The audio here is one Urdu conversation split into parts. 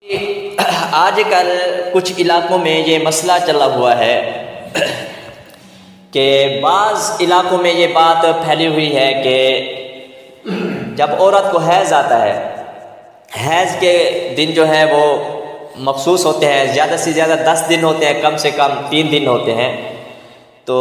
آج کل کچھ علاقوں میں یہ مسئلہ چلا ہوا ہے کہ بعض علاقوں میں یہ بات پھیلی ہوئی ہے کہ جب عورت کو حیض آتا ہے، حیض کے دن جو ہے وہ مخصوص ہوتے ہیں، زیادہ سے زیادہ 10 دن ہوتے ہیں، کم سے کم 3 دن ہوتے ہیں، تو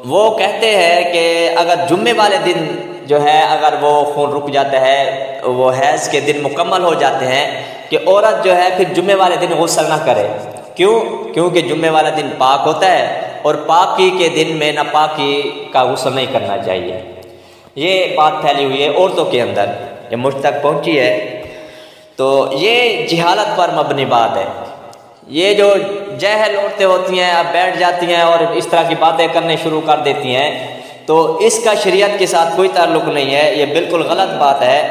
وہ کہتے ہیں کہ اگر جمعے والے دن جو ہے اگر وہ خون رک جاتا ہے، وہ حیض کے دن مکمل ہو جاتے ہیں، کہ عورت جو ہے پھر جمعے والے دن غسل نہ کرے۔ کیونکہ جمعے والا دن پاک ہوتا ہے اور پاکی کے دن میں ناپاکی کا غسل نہیں کرنا چاہیے۔ یہ بات پھیلی ہوئی ہے عورتوں کے اندر، یہ مجھ تک پہنچی ہے، تو یہ جہالت پر مبنی بات ہے۔ یہ جو جاہل عورتیں ہوتی ہیں اب بیٹھ جاتی ہیں اور اس طرح کی باتیں کرنے شروع کر دیتی ہیں، تو اس کا شریعت کے ساتھ کوئی تعلق نہیں ہے، یہ بالکل غلط بات ہے۔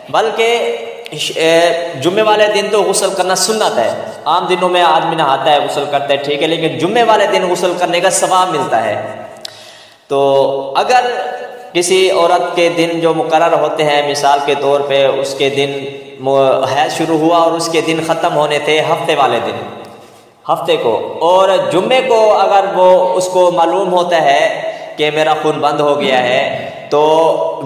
بلکہ جمعے والے دن تو غسل کرنا سنت ہے، عام دنوں میں آدمی نہاتا ہے، غسل کرتا ہے، ٹھیک ہے، لیکن جمعے والے دن غسل کرنے کا ثواب ملتا ہے۔ تو اگر کسی عورت کے دن جو مقرر ہوتے ہیں، مثال کے طور پہ اس کے دن حیض شروع ہوا اور اس کے دن ختم ہونے تھے ہفتے والے دن، ہفتے کو، اور جمعے کو اگر وہ اس کو معلوم ہوتا ہے کہ میرا خون بند ہو گیا ہے، تو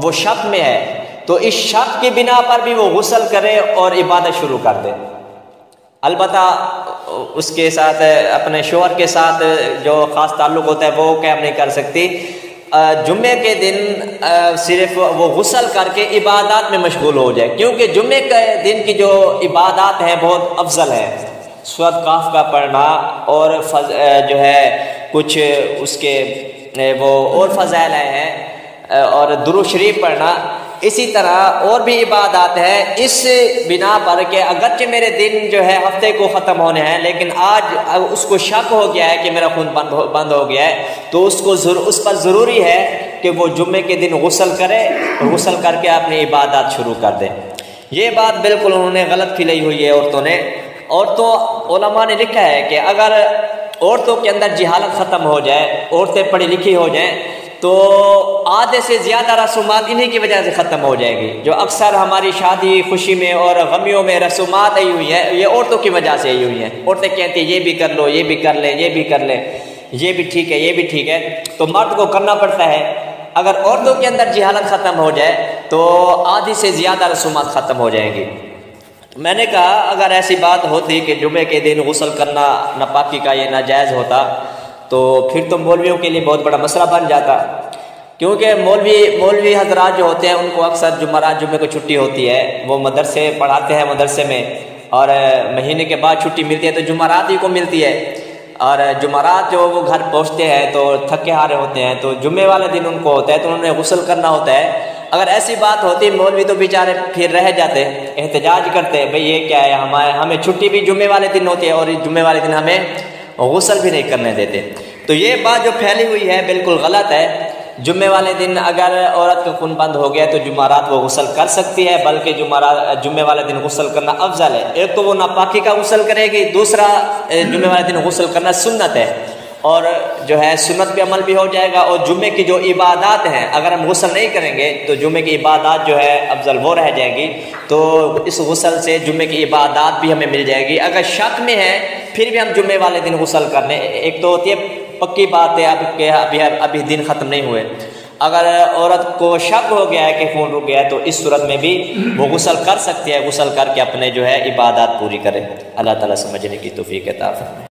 وہ شک میں ہے، تو اس شک کی بنا پر بھی وہ غسل کرے اور عبادت شروع کر دے۔ البتہ اس کے ساتھ اپنے شوہر کے ساتھ جو خاص تعلق ہوتا ہے وہ قائم نہیں کر سکتی۔ جمعے کے دن صرف وہ غسل کر کے عبادات میں مشغول ہو جائے، کیونکہ جمعے کے دن کی جو عبادات ہیں بہت افضل ہے۔ سورۃ کہف کا پڑھنا اور جو ہے کچھ اس کے وہ اور فضائل ہیں، اور درود شریف پڑھنا، اسی طرح اور بھی عبادات ہیں۔ اس بنا پر کہ اگرچہ میرے دن جو ہے ہفتے کو ختم ہونے ہیں، لیکن آج اس کو شک ہو گیا ہے کہ میرا خون بند ہو گیا ہے، تو اس پر ضروری ہے کہ وہ جمعے کے دن غسل کرے، غسل کر کے اپنی عبادات شروع کر دے۔ یہ بات بالکل انہوں نے غلط کھلائی ہوئی ہے عورتوں نے۔ عورتوں، علماء نے لکھا ہے کہ اگر عورتوں کے اندر جہالت ختم ہو جائے، عورتیں پڑھی لکھی ہو جائیں، تو آدھے سے زیادہ رسومات انہی کی وجہ سے ختم ہو جائے گی۔ جو اکثر ہماری شادی خوشی میں اور غمیوں میں رسومات آئی ہوئی ہیں، یہ عورتوں کی وجہ سے آئی ہوئی ہیں۔ عورتیں کہتی ہیں یہ بھی کر لو، یہ بھی کر لیں، یہ بھی کر لیں، یہ بھی ٹھیک ہے، یہ بھی ٹھیک ہے، تو مرد کو کرنا پڑتا ہے۔ اگر عورتوں کے اندر جہالت ختم ہو جائے تو آدھی سے زیادہ رسومات ختم ہو جائیں گی۔ میں نے کہا اگر ایسی بات ہوتی کہ جمعے کے دن غسل کرنا ناپاکی کا یہ ناجائز ہوتا، تو پھر تو مولویوں کے لیے بہت بڑا مسئلہ بن جاتا، کیونکہ مولوی حضرات جو ہوتے ہیں ان کو اکثر جمعرات جمعے کو چھٹی ہوتی ہے، وہ مدرسے پڑھاتے ہیں مدرسے میں، اور مہینے کے بعد چھٹی ملتی ہے تو جمعرات ہی کو ملتی ہے، اور جمعرات جو وہ گھر پہنچتے ہیں تو تھکے ہارے ہوتے ہیں، تو جمعے والے دن ان کو ہوتا ہے تو انہوں نے غسل کرنا ہوتا ہے۔ اگر ایسی بات ہوتی مولوی تو بیچارے پھر رہ جاتے، احتجاج کرتے، بھئی یہ کیا ہے، ہمیں چھٹی بھی جمعے والے دن ہوتی ہے اور جمعے والے دن ہمیں غسل بھی نہیں کرنے دیتے۔ تو یہ بات جو پھیلی ہوئی ہے بالکل غلط ہے۔ جمعے والے دن اگر عورت کا خون بند ہو گیا تو جمعرات وہ غسل کر سکتی ہے، بلکہ جمعے والے دن غسل کرنا افضل ہے۔ ایک تو وہ ناپاکی کا غسل کرے گی، دوسرا جمعے والے دن غسل کرنا سنت ہے، اور جو ہے سنت پہ عمل بھی ہو جائے گا، اور جمعے کی جو عبادات ہیں اگر ہم غسل نہیں کریں گے تو جمعے کی عبادات جو ہے افضل وہ رہ جائے گی، تو اس غسل سے جمعے کی عبادات بھی ہمیں مل جائے گی۔ اگر شک میں ہے پھر بھی ہم جمعے والے دن غسل کرنے، ایک تو ہوتی ہے پکی بات ہے ابھی دن ختم نہیں ہوئے، اگر عورت کو شک ہو گیا ہے کہ خون رک گیا ہے تو اس صورت میں بھی وہ غسل کر سکتی ہے، غسل کر کے اپنے جو ہے عبادات پوری کرے۔ اللہ تعالیٰ سمجھنے کی توفیق عطا فرمائے۔